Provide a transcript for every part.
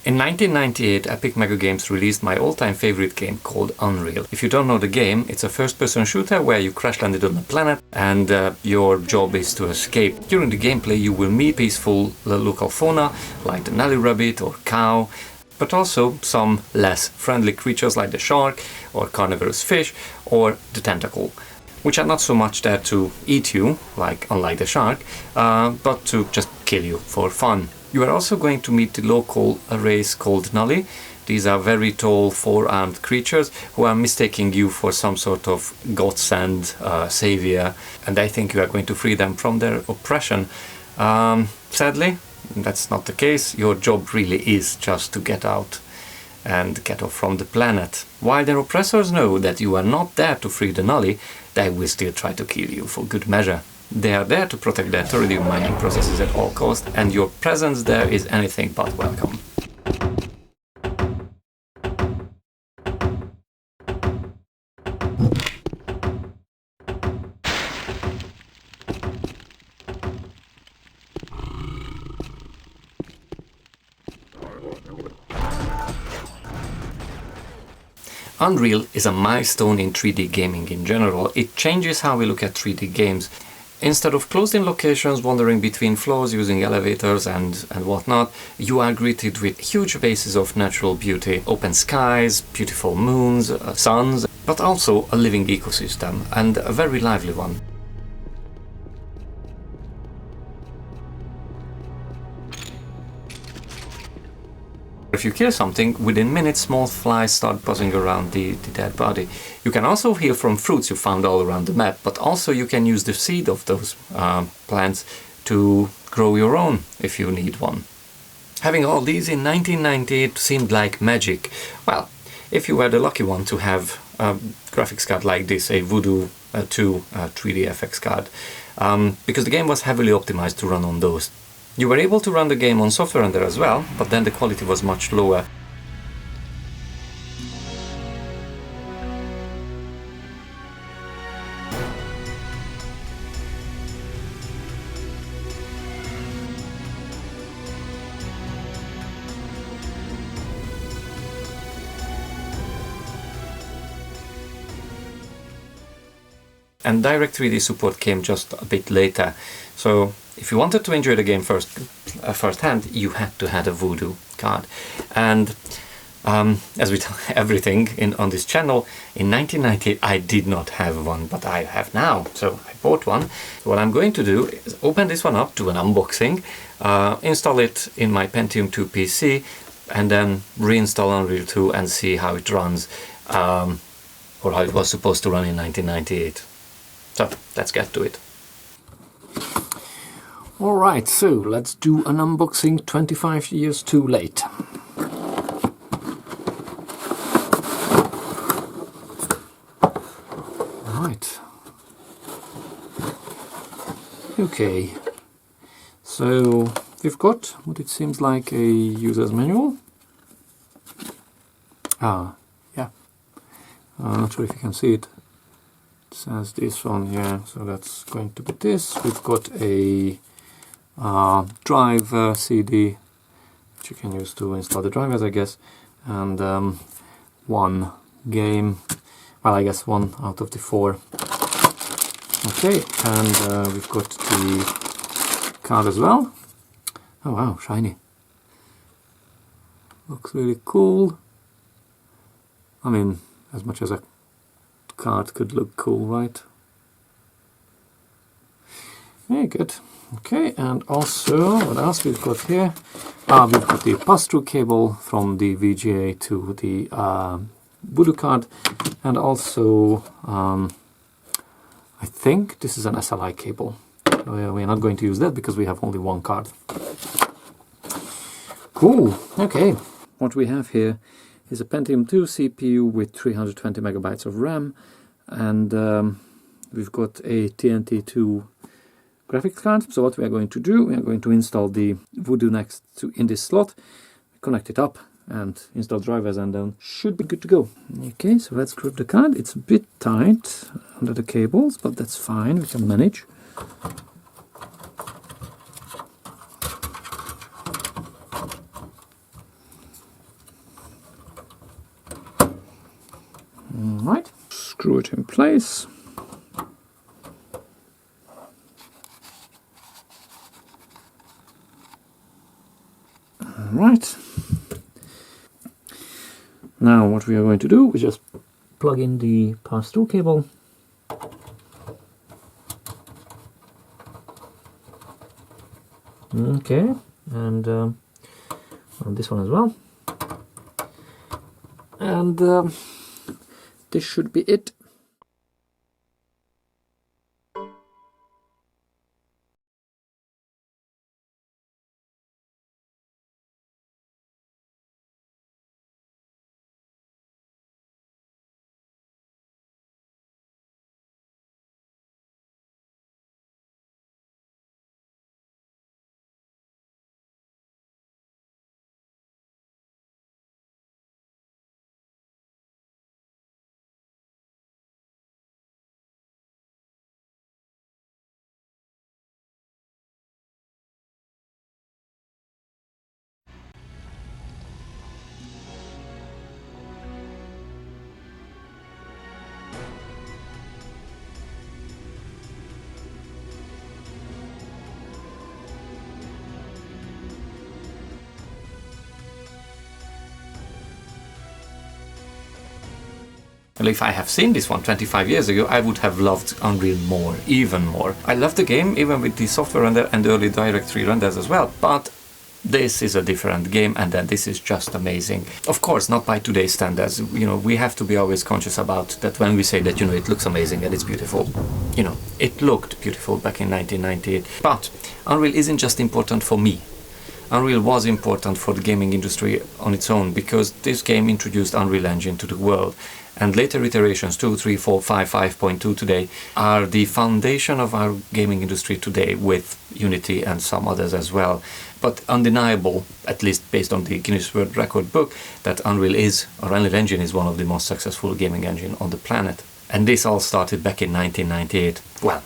In 1998, Epic Mega Games released my all-time favorite game called Unreal. If you don't know the game, it's a first-person shooter where you crash landed on a planet and your job is to escape. During the gameplay you will meet peaceful local fauna like the Nelly rabbit or cow, but also some less friendly creatures like the shark or carnivorous fish or the tentacle, which are not so much there to eat you, unlike the shark, but to just kill you for fun. You are also going to meet the local race called Nully. These are very tall, four-armed creatures who are mistaking you for some sort of godsend savior, and they think you are going to free them from their oppression. Sadly, that's not the case. Your job really is just to get out and get off from the planet. While their oppressors know that you are not there to free the Nully, they will still try to kill you for good measure. They are there to protect their thorium mining processes at all costs, and your presence there is anything but welcome. Unreal is a milestone in 3D gaming in general. It changes how we look at 3D games. Instead of closed-in locations wandering between floors using elevators and whatnot, you are greeted with huge bases of natural beauty, open skies, beautiful moons, suns, but also a living ecosystem, and a very lively one. If you kill something, within minutes small flies start buzzing around the dead body. You can also heal from fruits you found all around the map, but also you can use the seed of those plants to grow your own if you need one. Having all these in 1998 seemed like magic. Well, if you were the lucky one to have a graphics card like this, a Voodoo2 3D FX card, because the game was heavily optimized to run on those. You were able to run the game on software render as well, but then the quality was much lower. And Direct 3D support came just a bit later, so if you wanted to enjoy the game firsthand, you had to have a Voodoo card. And as with everything on this channel, in 1998 I did not have one, but I have now, so I bought one. So what I'm going to do is open this one up, do an unboxing, install it in my Pentium 2 PC, and then reinstall Unreal 2 and see how it runs, or how it was supposed to run in 1998. So let's get to it. Alright, so let's do an unboxing 25 years too late. Right. Okay. So we've got what it seems like a user's manual. Yeah. I'm not sure if you can see it. It says this one here, so that's going to be this. We've got a drive CD, which you can use to install the drivers, I guess, and one game, well, I guess one out of the 4. Okay, and we've got the card as well. Oh wow, shiny. Looks really cool. I mean, as much as a card could look cool, right? Very good. Okay, and also, what else we've got here? We've got the pass-through cable from the VGA to the Voodoo card, and also, I think this is an SLI cable. We're not going to use that because we have only one card. Cool, okay. What we have here is a Pentium 2 CPU with 320 megabytes of RAM, and we've got a TNT2 graphics card. So what we are going to do, we are going to install the Voodoo next to in this slot, connect it up and install drivers, and then should be good to go. Okay, so let's grab the card. It's a bit tight under the cables, but that's fine, we can manage. screw it in place. Alright. Now what we are going to do is just plug in the pass-through cable. Okay, and on this one as well. And this should be it. Well, if I have seen this one 25 years ago, I would have loved Unreal more, even more. I love the game, even with the software render and the early Direct3 renders as well, but this is a different game, and then this is just amazing. Of course, not by today's standards. You know, we have to be always conscious about that when we say that, you know, it looks amazing and it's beautiful. You know, it looked beautiful back in 1998. But Unreal isn't just important for me. Unreal was important for the gaming industry on its own, because this game introduced Unreal Engine to the world. And later iterations, 2, 3, 4, 5, 5.2 today, are the foundation of our gaming industry today, with Unity and some others as well. But undeniable, at least based on the Guinness World Record book, that Unreal Engine is one of the most successful gaming engines on the planet. And this all started back in 1998. Well,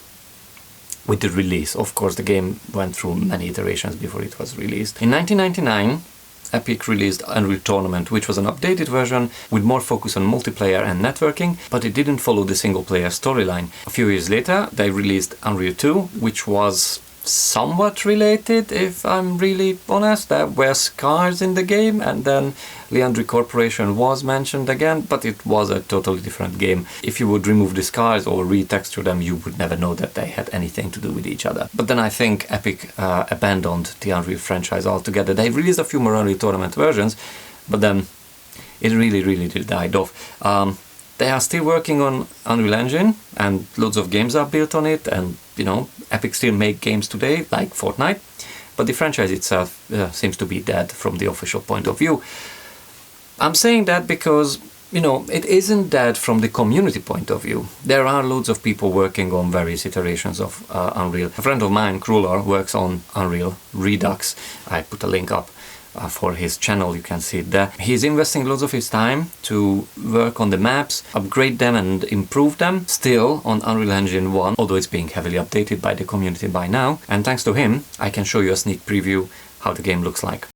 with the release. Of course, the game went through many iterations before it was released. In 1999, Epic released Unreal Tournament, which was an updated version with more focus on multiplayer and networking, but it didn't follow the single-player storyline. A few years later, they released Unreal 2, which was somewhat related, if I'm really honest. There were scars in the game, and then Leandri Corporation was mentioned again, but it was a totally different game. If you would remove the scars or retexture them, you would never know that they had anything to do with each other. But then I think Epic abandoned the Unreal franchise altogether. They released a few more Unreal Tournament versions, but then it really did died off. They are still working on Unreal Engine, and loads of games are built on it, and you know, Epic still make games today, like Fortnite, but the franchise itself seems to be dead from the official point of view. I'm saying that because, you know, it isn't dead from the community point of view. There are loads of people working on various iterations of Unreal. A friend of mine, Kruller, works on Unreal Redux. I put a link up for his channel, you can see it there. He's investing loads of his time to work on the maps, upgrade them and improve them, still on Unreal Engine 1, although it's being heavily updated by the community by now. And thanks to him, I can show you a sneak preview how the game looks like.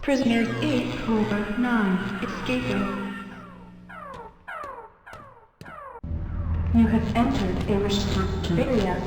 Prisoners 8 over 9 escaping. You have entered a restricted area.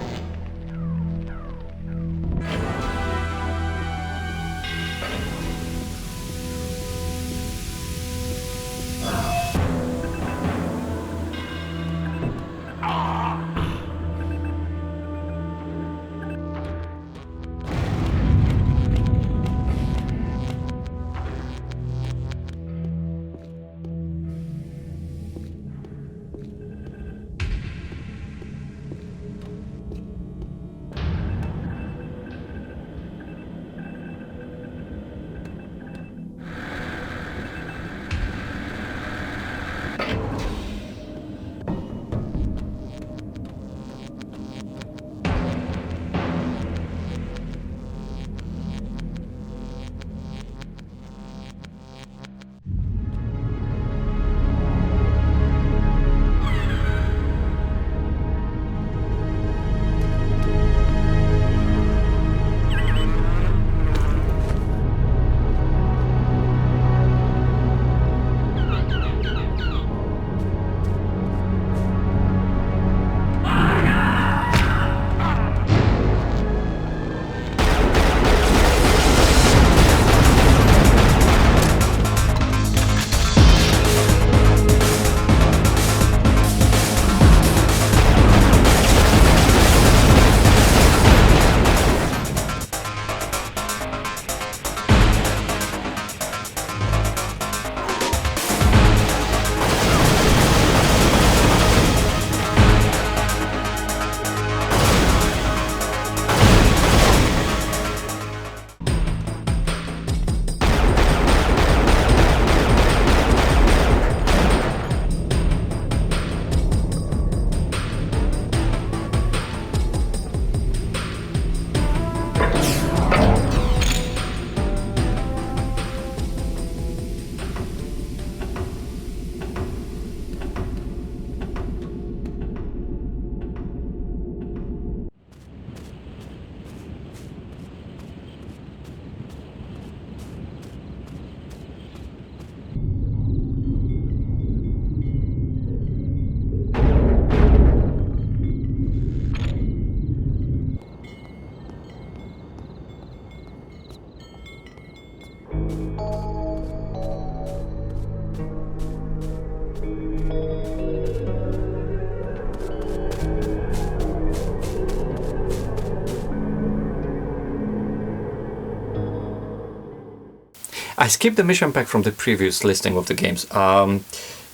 I skipped the mission pack from the previous listing of the games.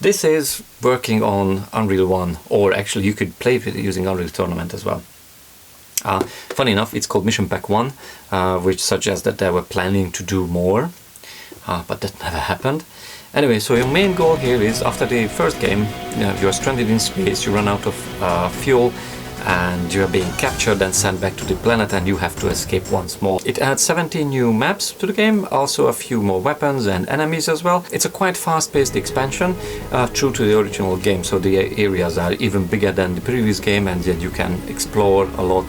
This is working on Unreal 1, or actually you could play it using Unreal Tournament as well. Funny enough, it's called Mission Pack 1, which suggests that they were planning to do more, but that never happened. Anyway, so your main goal here is, after the first game, you're stranded in space, you run out of fuel, and you're being captured and sent back to the planet, and you have to escape once more. It adds 17 new maps to the game, also a few more weapons and enemies as well. It's a quite fast-paced expansion, true to the original game, so the areas are even bigger than the previous game, and yet you can explore a lot.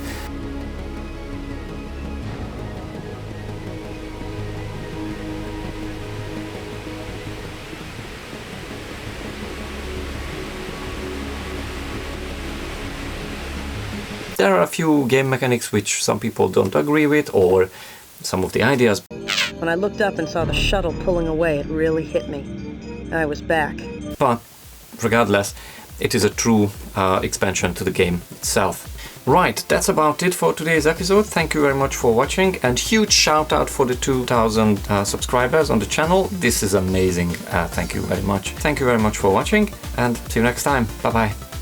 There are a few game mechanics which some people don't agree with, or some of the ideas. When I looked up and saw the shuttle pulling away, it really hit me. I was back. But regardless, it is a true expansion to the game itself. Right, that's about it for today's episode. Thank you very much for watching, and huge shout out for the 2000 subscribers on the channel. This is amazing. Thank you very much. Thank you very much for watching, and see you next time. Bye bye.